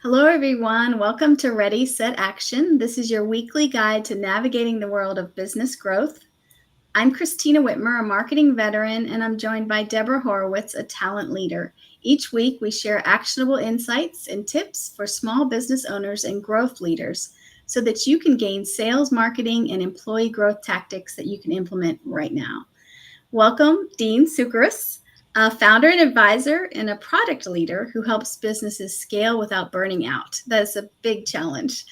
Hello, everyone. Welcome to Ready, Set, Action. This is your weekly guide to navigating the world of business growth. I'm Kristina Witmer, a marketing veteran, and I'm joined by Debra Horowitz, a talent leader. Each week, we share actionable insights and tips for small business owners and growth leaders so that you can gain sales, marketing, and employee growth tactics that you can implement right now. Welcome, Dean Soukeras, a founder and advisor and a product leader who helps businesses scale without burning out. That's a big challenge.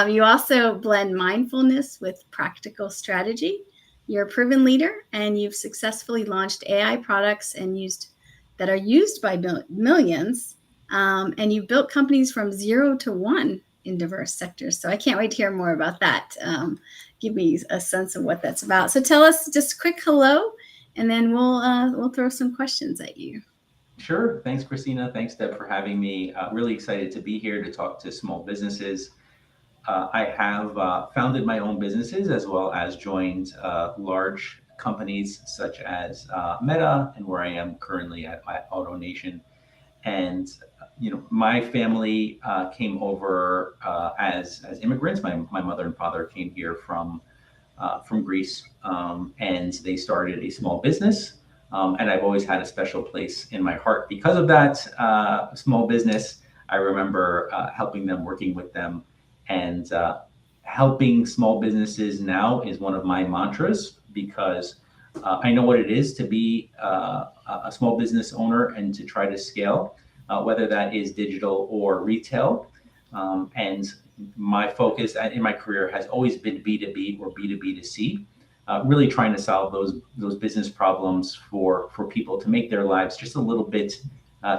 You also blend mindfulness with practical strategy. You're a proven leader, and you've successfully launched AI products that are used by millions. And you've built companies from 0 to 1 in diverse sectors. So I can't wait to hear more about that. Give me a sense of what that's about. So tell us just a quick hello, and then we'll throw some questions at you. Sure. Thanks, Kristina. Thanks, Deb, for having me. Really excited to be here to talk to small businesses. I have founded my own businesses as well as joined large companies such as Meta and where I am currently at AutoNation. And my family came over as immigrants. My mother and father came here from Greece, and they started a small business. And I've always had a special place in my heart because of that small business. I remember helping them, working with them, and helping small businesses now is one of my mantras because I know what it is to be a small business owner and to try to scale, whether that is digital or retail. And my focus in my career has always been B2B or B2B2C, really trying to solve those business problems for people to make their lives just a little bit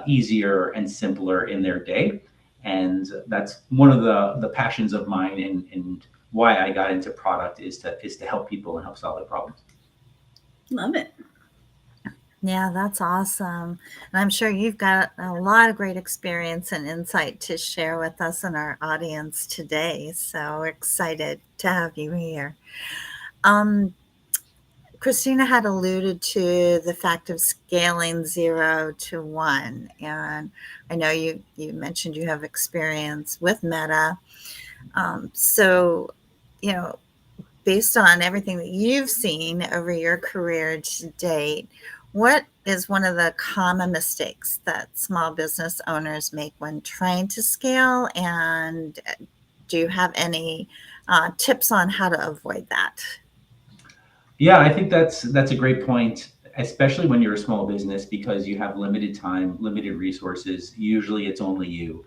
easier and simpler in their day. And that's one of the passions of mine, and why I got into product is to help people and help solve their problems. Love it. Yeah, that's awesome. And I'm sure you've got a lot of great experience and insight to share with us and our audience today. So we're excited to have you here. Um, Christina had alluded to the fact of scaling 0 to 1. And I know you mentioned you have experience with Meta. So, you know, based on everything that you've seen over your career to date, what is one of the common mistakes that small business owners make when trying to scale? And do you have any tips on how to avoid that? Yeah, I think that's a great point, especially when you're a small business because you have limited time, limited resources. Usually, it's only you,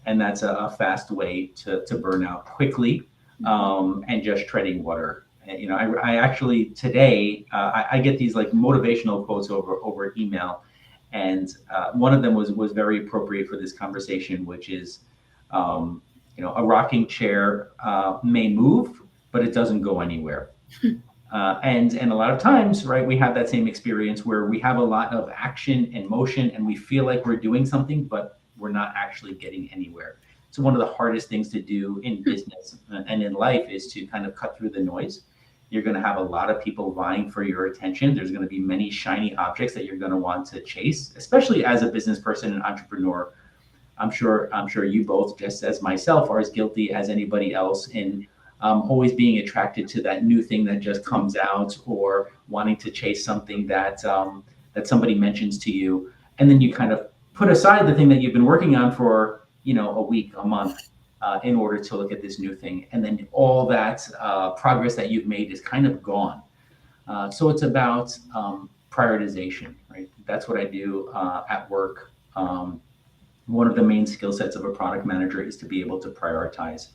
and that's a fast way to burn out quickly, and just treading water. I actually today I get these like motivational quotes over email, and one of them was very appropriate for this conversation, which is, a rocking chair may move, but it doesn't go anywhere. And a lot of times, right, we have that same experience where we have a lot of action and motion, and we feel like we're doing something, but we're not actually getting anywhere. So one of the hardest things to do in business and in life is to kind of cut through the noise. You're going to have a lot of people vying for your attention. There's going to be many shiny objects that you're going to want to chase, especially as a business person and entrepreneur. I'm sure you both, just as myself, are as guilty as anybody else in always being attracted to that new thing that just comes out, or wanting to chase something that somebody mentions to you, and then you kind of put aside the thing that you've been working on for a week, a month, in order to look at this new thing, and then all that progress that you've made is kind of gone. So it's about prioritization, right? That's what I do at work. One of the main skill sets of a product manager is to be able to prioritize.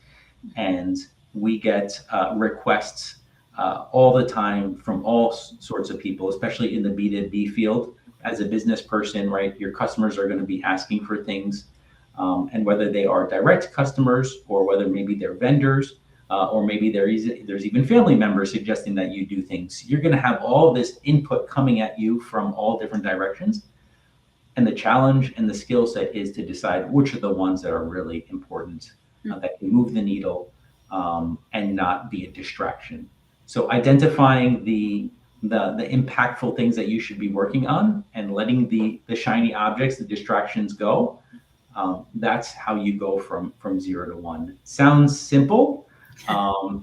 And we get requests all the time from all sorts of people, especially in the B2B field. As a business person, right, your customers are going to be asking for things, and whether they are direct customers or whether maybe they're vendors, or maybe there's even family members suggesting that you do things. You're going to have all this input coming at you from all different directions. And the challenge and the skill set is to decide which are the ones that are really important, that can move the needle, and not be a distraction. So identifying the impactful things that you should be working on and letting the shiny objects, the distractions go, That's how you go from 0 to 1. Sounds simple.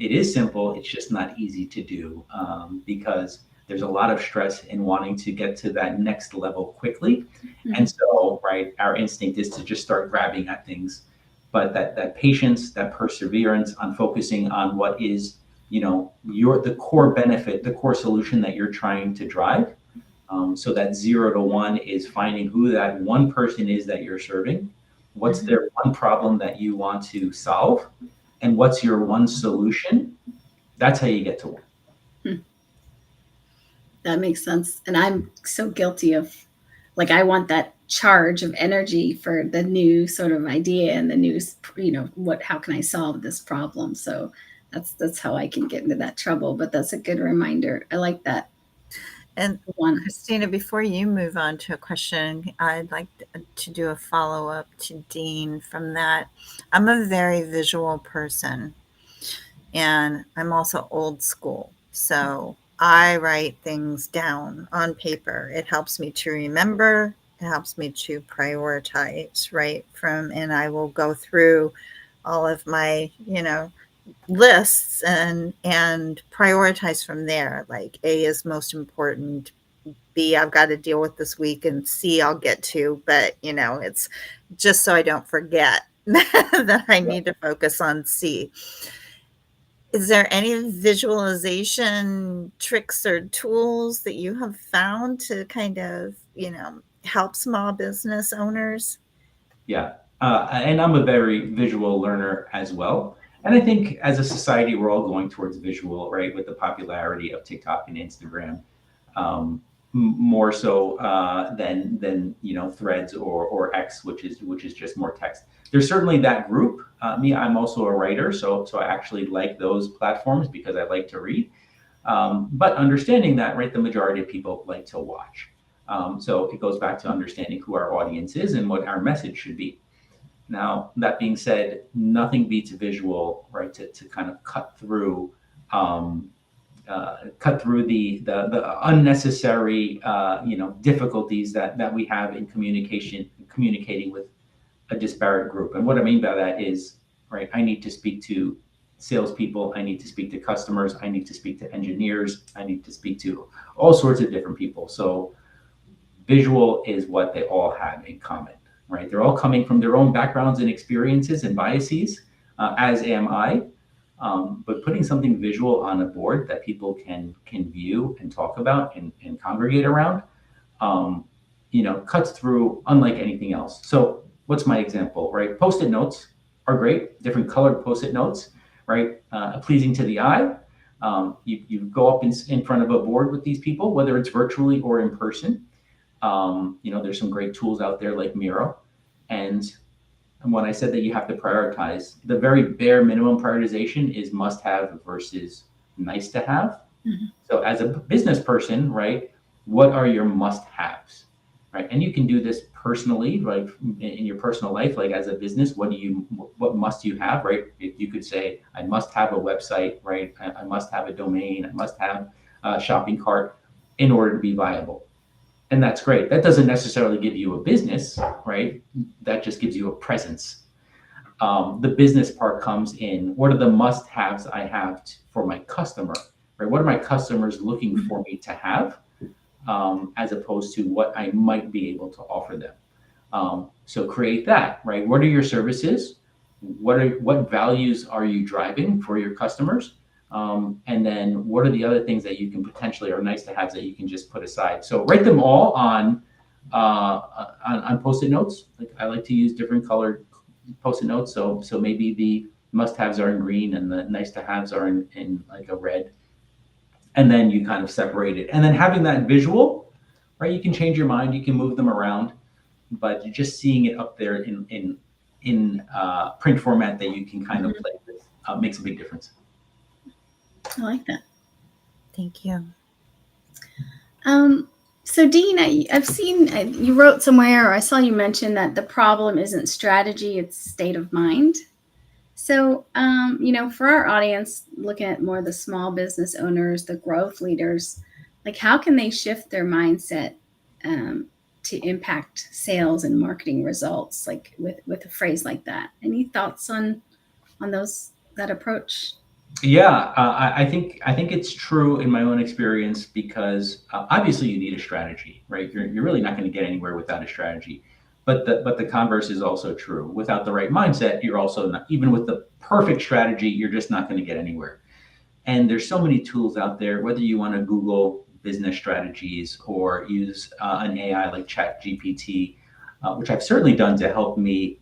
It is simple. It's just not easy to do, because there's a lot of stress in wanting to get to that next level quickly. And so, right, our instinct is to just start grabbing at things. But that patience, that perseverance on focusing on what is, the core benefit, the core solution that you're trying to drive. So that 0 to 1 is finding who that one person is that you're serving. What's their one problem that you want to solve? And what's your one solution? That's how you get to 1. That makes sense. And I'm so guilty of, like, I want that charge of energy for the new sort of idea and the new, how can I solve this problem? So that's how I can get into that trouble. But that's a good reminder. I like that. And Kristina, before you move on to a question, I'd like to do a follow-up to Dean from that. I'm a very visual person, and I'm also old school. So I write things down on paper. It helps me to remember. It helps me to prioritize, right? And I will go through all of my, lists and prioritize from there. Like A is most important, B I've got to deal with this week, and C I'll get to, but it's just so I don't forget that I need to focus on C. Is there any visualization tricks or tools that you have found to kind of help small business owners? Yeah, and I'm a very visual learner as well. And I think as a society, we're all going towards visual, right? With the popularity of TikTok and Instagram, more so than Threads or X, which is just more text. There's certainly that group. I'm also a writer, so I actually like those platforms because I like to read. But understanding that, right, the majority of people like to watch. So it goes back to understanding who our audience is and what our message should be. Now, that being said, nothing beats visual, right? To kind of cut through the unnecessary difficulties that we have in communicating with a disparate group. And what I mean by that is, right, I need to speak to salespeople, I need to speak to customers, I need to speak to engineers, I need to speak to all sorts of different people. So visual is what they all have in common, right? They're all coming from their own backgrounds and experiences and biases, as am I. But putting something visual on a board that people can view and talk about and congregate around, cuts through unlike anything else. So what's my example, right? Post-it notes are great, different colored Post-it notes, right? Pleasing to the eye. You go up in front of a board with these people, whether it's virtually or in person. There's some great tools out there like Miro. And when I said that you have to prioritize, the very bare minimum prioritization is must have versus nice to have. So as a business person, right, what are your must haves, right? And you can do this personally, right, in your personal life, like as a business, what must you have, right? You could say, I must have a website, right? I must have a domain, I must have a shopping cart in order to be viable. And that's great. That doesn't necessarily give you a business, right? That just gives you a presence. The business part comes in, what are the must-haves I have for my customer, right? What are my customers looking for me to have, as opposed to what I might be able to offer them? So create that, right? What are your services? What values are you driving for your customers? And then what are the other things that you can potentially are nice to have that you can just put aside? So write them all on Post-it notes. Like I like to use different colored Post-it notes. So maybe the must-haves are in green and the nice to haves are in like a red. And then you kind of separate it. And then having that visual, right? You can change your mind, you can move them around, but just seeing it up there in print format that you can kind of play with makes a big difference. I like that. Thank you. So Dean, I've seen you wrote somewhere, or I saw you mention that the problem isn't strategy, it's state of mind. So, for our audience, looking at more the small business owners, the growth leaders, like how can they shift their mindset to impact sales and marketing results, like with a phrase like that. Any thoughts on that approach? Yeah, I think it's true in my own experience because obviously you need a strategy, right? You're really not going to get anywhere without a strategy. But the converse is also true. Without the right mindset, you're also not, even with the perfect strategy, you're just not going to get anywhere. And there's so many tools out there, whether you want to Google business strategies or use an AI like ChatGPT, which I've certainly done to help me,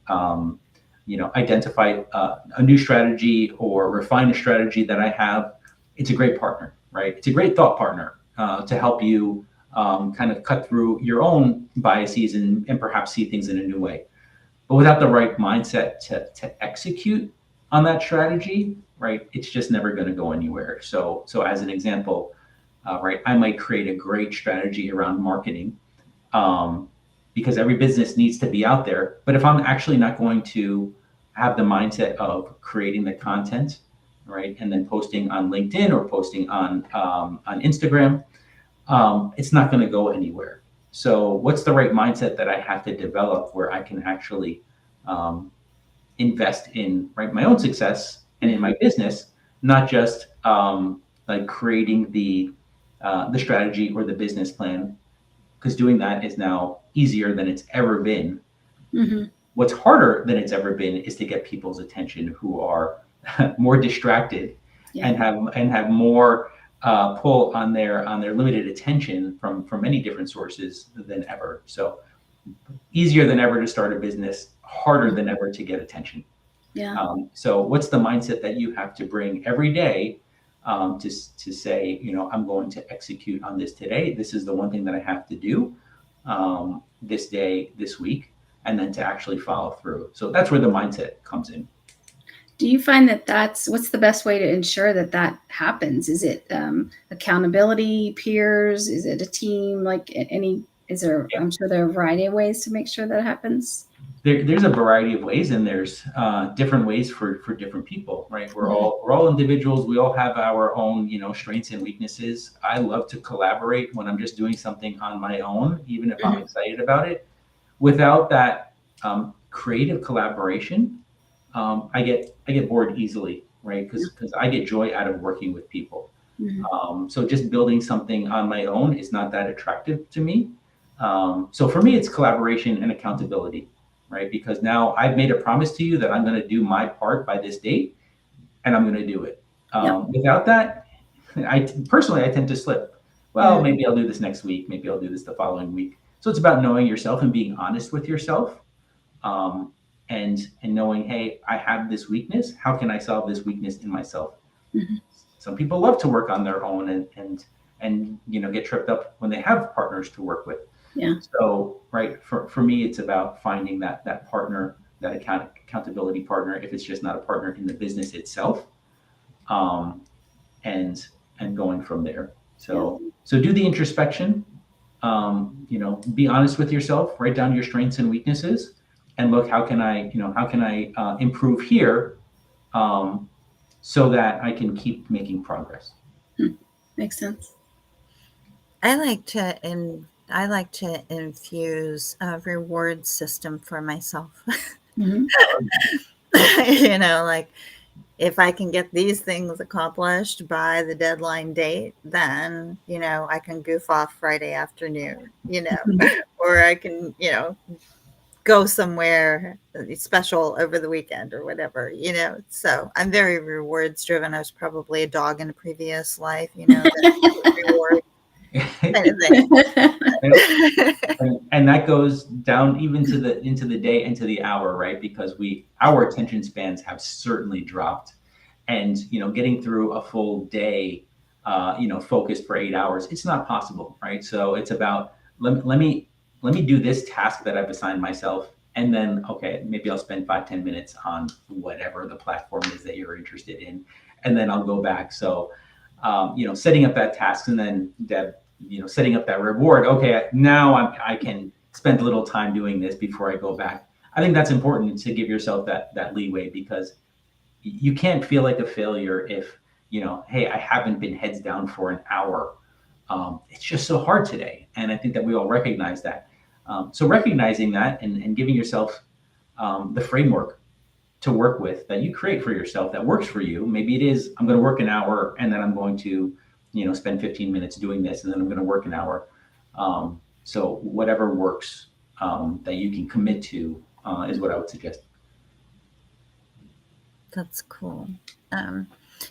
identify a new strategy or refine a strategy that I have. It's a great partner, right? It's a great thought partner to help you kind of cut through your own biases and perhaps see things in a new way. But without the right mindset to execute on that strategy, right, it's just never going to go anywhere. So as an example, right, I might create a great strategy around marketing because every business needs to be out there. But if I'm actually not going to have the mindset of creating the content, right, and then posting on LinkedIn or posting on Instagram, it's not going to go anywhere. So what's the right mindset that I have to develop where I can actually invest in, right, my own success and in my business, not just like creating the strategy or the business plan, because doing that is now easier than it's ever been. Mm-hmm. What's harder than it's ever been is to get people's attention who are more distracted and have more pull on their limited attention from many different sources than ever. So easier than ever to start a business, harder than ever to get attention. Yeah. So what's the mindset that you have to bring every day to say, I'm going to execute on this today. This is the one thing that I have to do this day, this week, and then to actually follow through. So that's where the mindset comes in. Do you find what's the best way to ensure that happens? Is it accountability, peers? Is it a team? I'm sure there are a variety of ways to make sure that happens. There's a variety of ways, and there's different ways for different people, right? We're all individuals. We all have our own, strengths and weaknesses. I love to collaborate when I'm just doing something on my own, even if I'm excited about it. Without that creative collaboration, I get bored easily, right? Because I get joy out of working with people. So just building something on my own is not that attractive to me. So for me, it's collaboration and accountability, right? Because now I've made a promise to you that I'm going to do my part by this date, and I'm going to do it. Without that, I tend to slip. Well, maybe I'll do this next week. Maybe I'll do this the following week. So it's about knowing yourself and being honest with yourself, and knowing, hey, I have this weakness. How can I solve this weakness in myself? Some people love to work on their own and get tripped up when they have partners to work with. So, right, for me, it's about finding that partner, that accountability partner, if it's just not a partner in the business itself, and going from there. So do the introspection, be honest with yourself, write down your strengths and weaknesses, and look, how can I improve here, so that I can keep making progress. Makes sense. I like to infuse a reward system for myself. Like if I can get these things accomplished by the deadline date, then, I can goof off Friday afternoon, or I can, go somewhere special over the weekend or whatever, So I'm very rewards driven. I was probably a dog in a previous life, reward. Kind of thing. and that goes down even into the day and to the hour, right? Because our attention spans have certainly dropped, and getting through a full day, focused for 8 hours, it's not possible, right? So it's about let me do this task that I've assigned myself, and then maybe I'll spend 5-10 minutes on whatever the platform is that you're interested in, and then I'll go back. So setting up that task, and then Deb, setting up that reward. Okay, now I can spend a little time doing this before I go back. I think that's important to give yourself that leeway, because you can't feel like a failure if, hey, I haven't been heads down for an hour. It's just so hard today. And I think that we all recognize that. So recognizing that and giving yourself the framework to work with that you create for yourself that works for you. Maybe it is, I'm going to work an hour and then I'm going to, spend 15 minutes doing this and then I'm going to work an hour. So whatever works that you can commit to is what I would suggest. That's cool.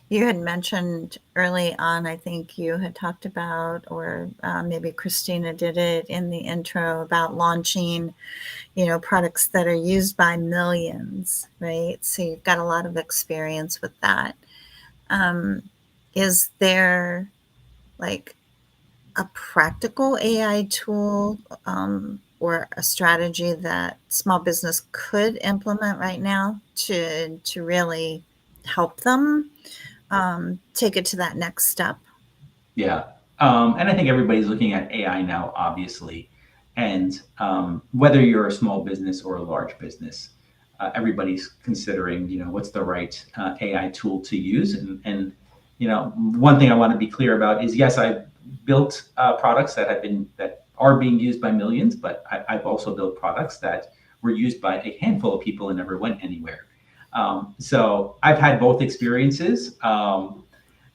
You had mentioned early on, I think you had talked about, or maybe Kristina did it in the intro, about launching, products that are used by millions, right? So you've got a lot of experience with that. Is there like a practical AI tool or a strategy that small business could implement right now to really help them take it to that next step? Yeah. And I think everybody's looking at AI now, obviously. And whether you're a small business or a large business, everybody's considering, what's the right AI tool to use. And one thing I want to be clear about is, yes, I've built products that are being used by millions, but I've also built products that were used by a handful of people and never went anywhere. So I've had both experiences.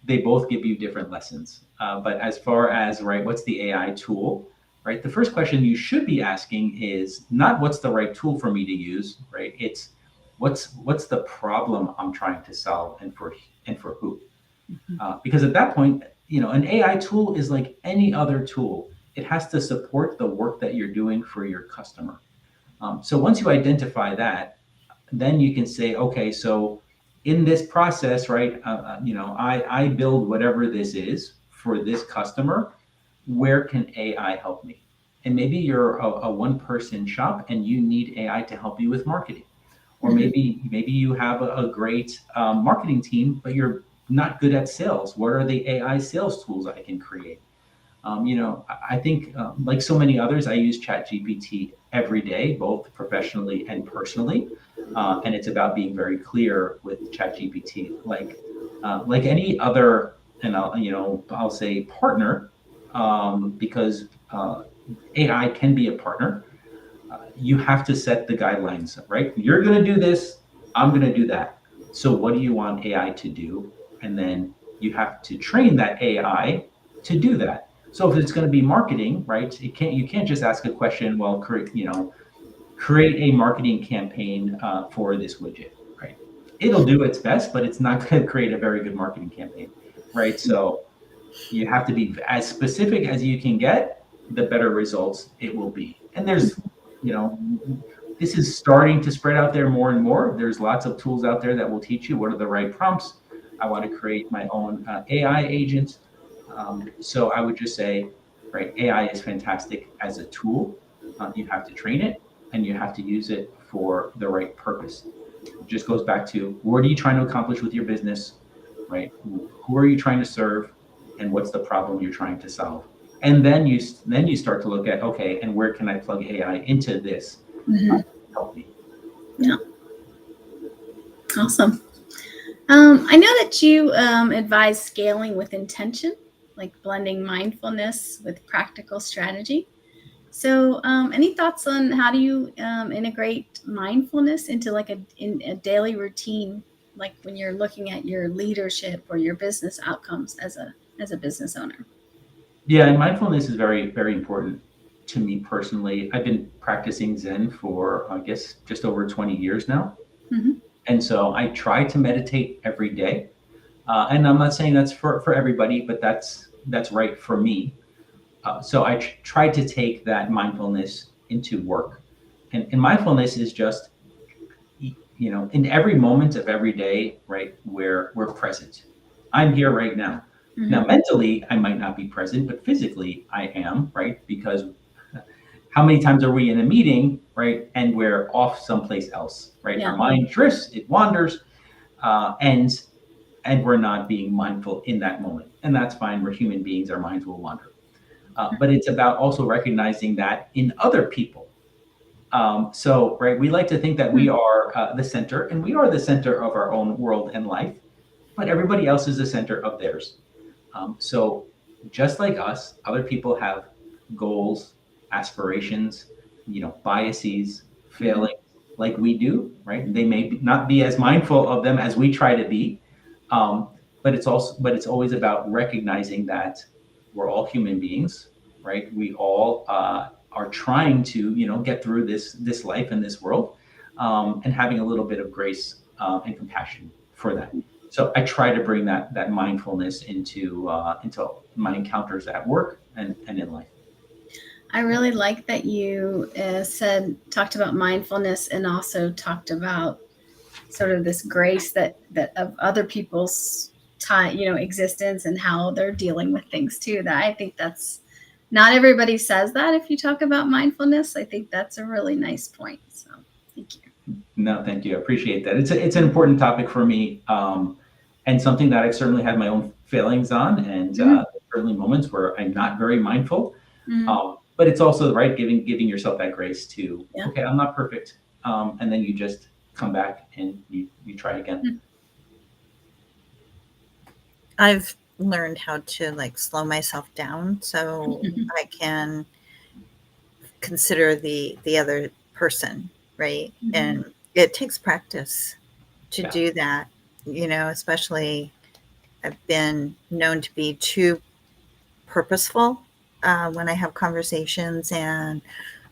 They both give you different lessons. But as far as, right, what's the AI tool, right? The first question you should be asking is not what's the right tool for me to use, right? It's what's the problem I'm trying to solve and for who? Because at that point, an AI tool is like any other tool. It has to support the work that you're doing for your customer. So once you identify that, then you can say, okay, so in this process, right, I build whatever this is for this customer. Where can AI help me? And maybe you're a one-person shop and you need AI to help you with marketing. Or maybe you have a great marketing team, but you're not good at sales. What are the AI sales tools I can create? I think like so many others, I use ChatGPT every day, both professionally and personally. And it's about being very clear with ChatGPT, like any other, and I'll say partner, because AI can be a partner. You have to set the guidelines, right? You're going to do this. I'm going to do that. So what do you want AI to do? And then you have to train that AI to do that. So if it's going to be marketing, right? You can't just ask a question. Well, create a marketing campaign for this widget, right? It'll do its best, but it's not going to create a very good marketing campaign, right? So you have to be as specific as you can get, the better results it will be. And there's, this is starting to spread out there more and more. There's lots of tools out there that will teach you what are the right prompts. I want to create my own AI agent. So I would just say, right, AI is fantastic as a tool. You have to train it and you have to use it for the right purpose. It just goes back to, what are you trying to accomplish with your business, right? Who are you trying to serve, and what's the problem you're trying to solve? And then you start to look at, okay, and where can I plug AI into this to help me? Yeah. Awesome. I know that you advise scaling with intention, like blending mindfulness with practical strategy. So any thoughts on how do you integrate mindfulness into like in a daily routine, like when you're looking at your leadership or your business outcomes as a business owner? Yeah, and mindfulness is very, very important to me personally. I've been practicing Zen for, I guess, just over 20 years now. And so I try to meditate every day. And I'm not saying that's for everybody, but that's right for me. So I try to take that mindfulness into work. And mindfulness is just, in every moment of every day, right, where we're present. I'm here right now. Now, mentally, I might not be present, but physically I am, right? Because how many times are we in a meeting, right? And we're off someplace else, right? Yeah. Our mind drifts, it wanders, and we're not being mindful in that moment. And that's fine. We're human beings. Our minds will wander. But it's about also recognizing that in other people. So, right, we like to think that we are the center, and we are the center of our own world and life, but everybody else is the center of theirs. So just like us, other people have goals, aspirations, biases, failing like we do, right? They may not be as mindful of them as we try to be, but it's always about recognizing that we're all human beings, right? We all are trying to get through this life and this world, and having a little bit of grace and compassion for that. So I try to bring that mindfulness into my encounters at work and in life. I really like that you talked about mindfulness and also talked about sort of this grace that of other people's time, existence and how they're dealing with things too. That I think that's not everybody says that. If you talk about mindfulness, I think that's a really nice point. So thank you. No, thank you. I appreciate that. It's an important topic for me, and something that I've certainly had my own failings on, and certainly moments where I'm not very mindful. But it's also right giving yourself that grace to okay, I'm not perfect, and then you just come back and you try again. I've learned how to slow myself down so I can consider the other person, right? And it takes practice to do that, especially I've been known to be too purposeful when I have conversations, and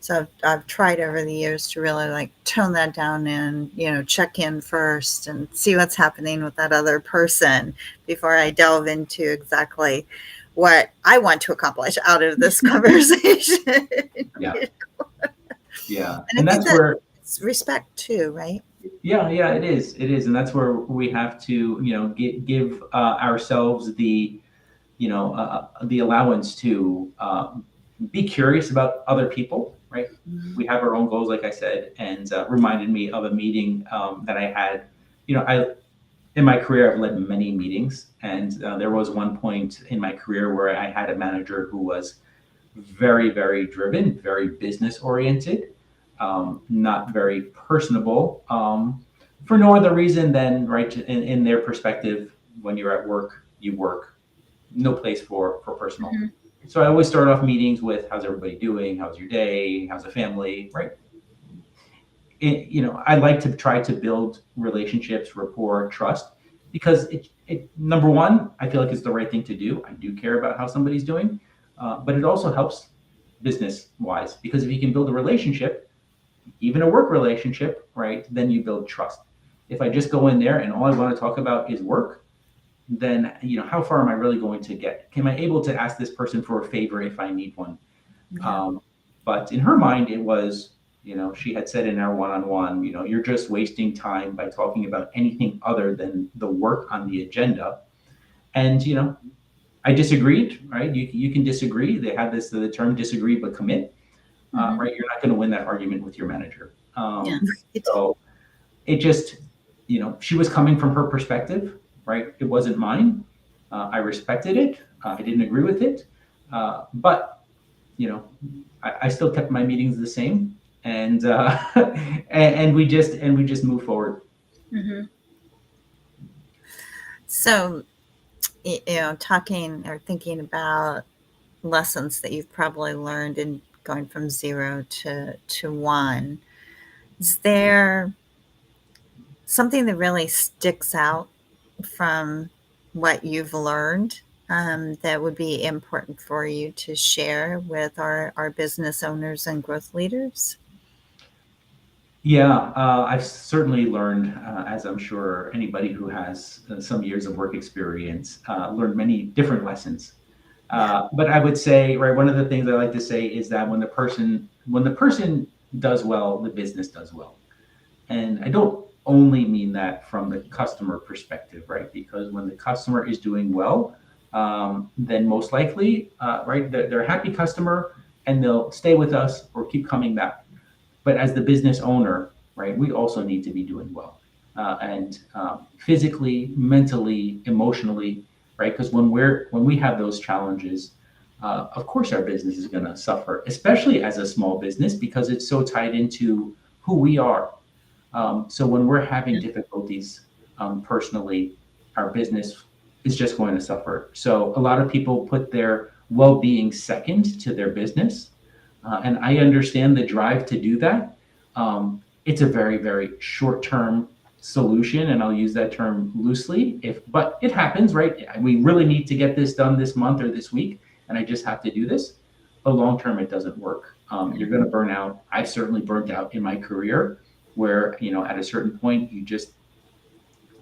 so I've tried over the years to really tone that down and check in first and see what's happening with that other person before I delve into exactly what I want to accomplish out of this conversation. Yeah. And that's where it's respect too, right? Yeah, it is, and that's where we have to give ourselves the allowance to be curious about other people, right? We have our own goals, like I said, and reminded me of a meeting that I had. In my career, I've led many meetings, and there was one point in my career where I had a manager who was very, very driven, very business oriented, not very personable, for no other reason than right in their perspective. When you're at work, you work. No place for personal. So I always start off meetings with how's everybody doing? How's your day? How's the family? Right. I like to try to build relationships, rapport, trust, because it number one, I feel like it's the right thing to do. I do care about how somebody's doing, but it also helps business wise, because if you can build a relationship, even a work relationship, right, then you build trust. If I just go in there and all I want to talk about is work, then how far am I really going to get? Am I able to ask this person for a favor if I need one? But in her mind, it was, she had said in our one-on-one, you're just wasting time by talking about anything other than the work on the agenda. And I disagreed, right? You can disagree. They have the term disagree but commit, right? You're not going to win that argument with your manager. So it just, she was coming from her perspective. Right, it wasn't mine. I respected it. I didn't agree with it, but I still kept my meetings the same, and and we just move forward. So, talking or thinking about lessons that you've probably learned in going from 0 to 1, is there something that really sticks out from what you've learned that would be important for you to share with our business owners and growth leaders? Yeah, I've certainly learned, as I'm sure anybody who has some years of work experience, learned many different lessons. But I would say, right, one of the things I like to say is that when the person does well, the business does well. And I don't only mean that from the customer perspective, right? Because when the customer is doing well, then most likely, right, they're a happy customer and they'll stay with us or keep coming back. But as the business owner, right, we also need to be doing well, and physically, mentally, emotionally, right? Because when we have those challenges, of course our business is going to suffer, especially as a small business, because it's so tied into who we are. So when we're having difficulties personally, our business is just going to suffer. So a lot of people put their well-being second to their business. And I understand the drive to do that. It's a very, very short-term solution, and I'll use that term loosely. But it happens, right? We really need to get this done this month or this week, and I just have to do this. But long term, it doesn't work. You're going to burn out. I've certainly burnt out in my career, where at a certain point you just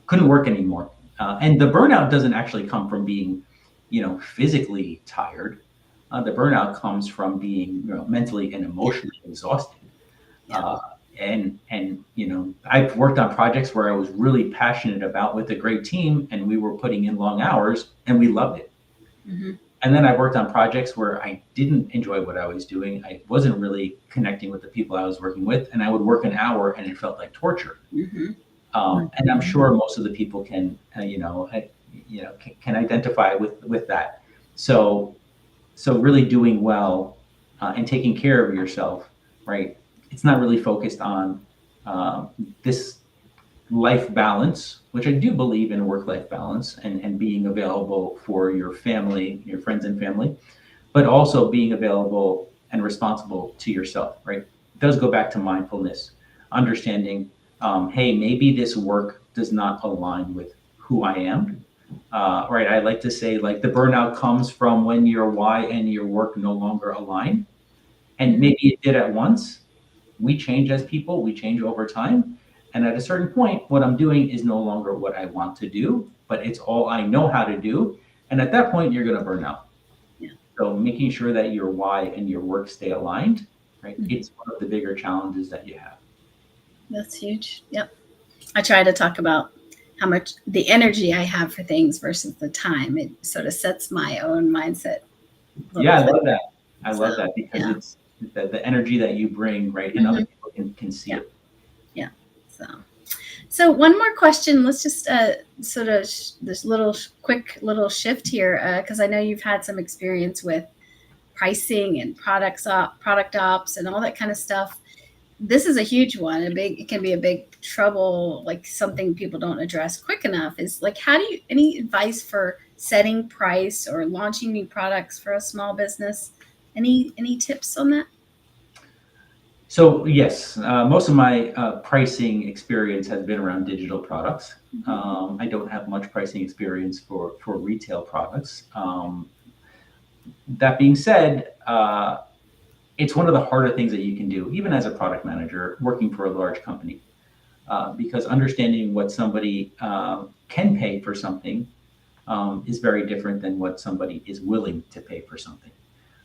couldn't work anymore. And the burnout doesn't actually come from being, physically tired. The burnout comes from being mentally and emotionally exhausted. Yeah. And I've worked on projects where I was really passionate about with a great team, and we were putting in long hours, and we loved it. Mm-hmm. And then I worked on projects where I didn't enjoy what I was doing. I wasn't really connecting with the people I was working with, and I would work an hour, and it felt like torture. Mm-hmm. And I'm sure most of the people can, can identify with that. So really doing well and taking care of yourself, right? It's not really focused on this life balance, which I do believe in, work-life balance and being available for your family, your friends and family, but also being available and responsible to yourself, right? It does go back to mindfulness, understanding, hey, maybe this work does not align with who I am. Right. I like to say, like, the burnout comes from when your why and your work no longer align. And maybe it did at once. We change as people, we change over time. And at a certain point, what I'm doing is no longer what I want to do, but it's all I know how to do. And at that point, you're going to burn out. Yeah. So making sure that your why and your work stay aligned, right? Mm-hmm. It's one of the bigger challenges that you have. That's huge. Yep. I try to talk about how much the energy I have for things versus the time. It sort of sets my own mindset. Yeah, I love that. I love that because it's the energy that you bring, right? And other people can see it. Yeah. So one more question. Let's just sort of this quick little shift here, because I know you've had some experience with pricing and product ops and all that kind of stuff. This is a huge one. It can be a big trouble, like something people don't address quick enough. Is like, any advice for setting price or launching new products for a small business? Any tips on that? So yes, most of my pricing experience has been around digital products. I don't have much pricing experience for retail products. That being said, it's one of the harder things that you can do, even as a product manager working for a large company, because understanding what somebody can pay for something is very different than what somebody is willing to pay for something.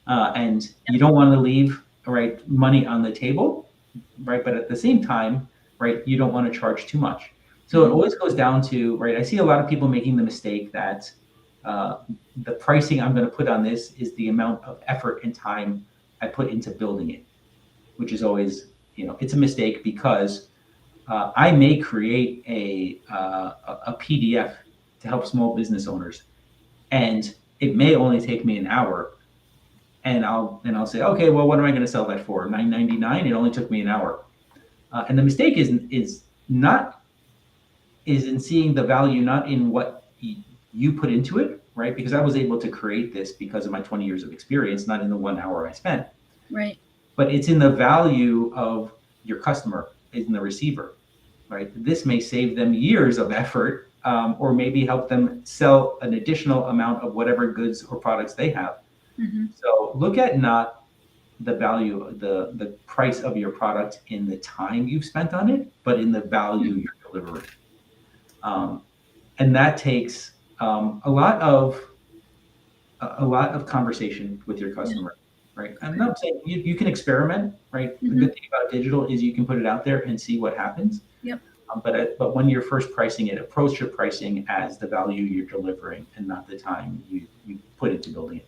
And you don't want to leave money on the table, right? But at the same time, right, you don't want to charge too much. So it always goes down to, right, I see a lot of people making the mistake that the pricing I'm going to put on this is the amount of effort and time I put into building it, which is always, it's a mistake, because I may create a PDF to help small business owners, and it may only take me an hour, and I'll say, okay, well, what am I going to sell that for? $9.99. It only took me an hour, and the mistake is in seeing the value, not in what you put into it, right? Because I was able to create this because of my 20 years of experience, not in the 1 hour I spent. Right. But it's in the value of your customer, in the receiver, right? This may save them years of effort, or maybe help them sell an additional amount of whatever goods or products they have. Mm-hmm. So look at not the value, the price of your product in the time you've spent on it, but in the value you're delivering. And that takes a lot of conversation with your customer, right? I'm not saying you can experiment, right? The good thing about digital is you can put it out there and see what happens. Yep. But when you're first pricing it, approach your pricing as the value you're delivering and not the time you put into building it.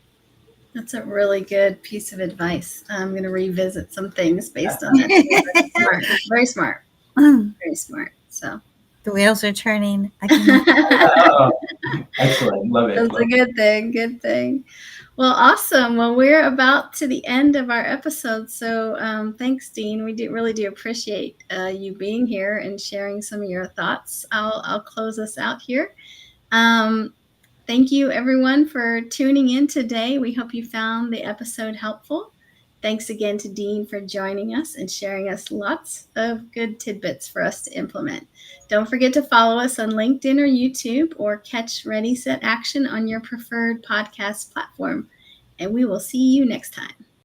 That's a really good piece of advice. I'm going to revisit some things based on that. Very smart. Very smart. So the wheels are turning. Excellent. Love it. That's a good thing. Good thing. Well, awesome. Well, we're about to the end of our episode. So thanks, Dean. We really do appreciate you being here and sharing some of your thoughts. I'll close us out here. Thank you, everyone, for tuning in today. We hope you found the episode helpful. Thanks again to Dean for joining us and sharing us lots of good tidbits for us to implement. Don't forget to follow us on LinkedIn or YouTube, or catch Ready, Set, Action on your preferred podcast platform. And we will see you next time.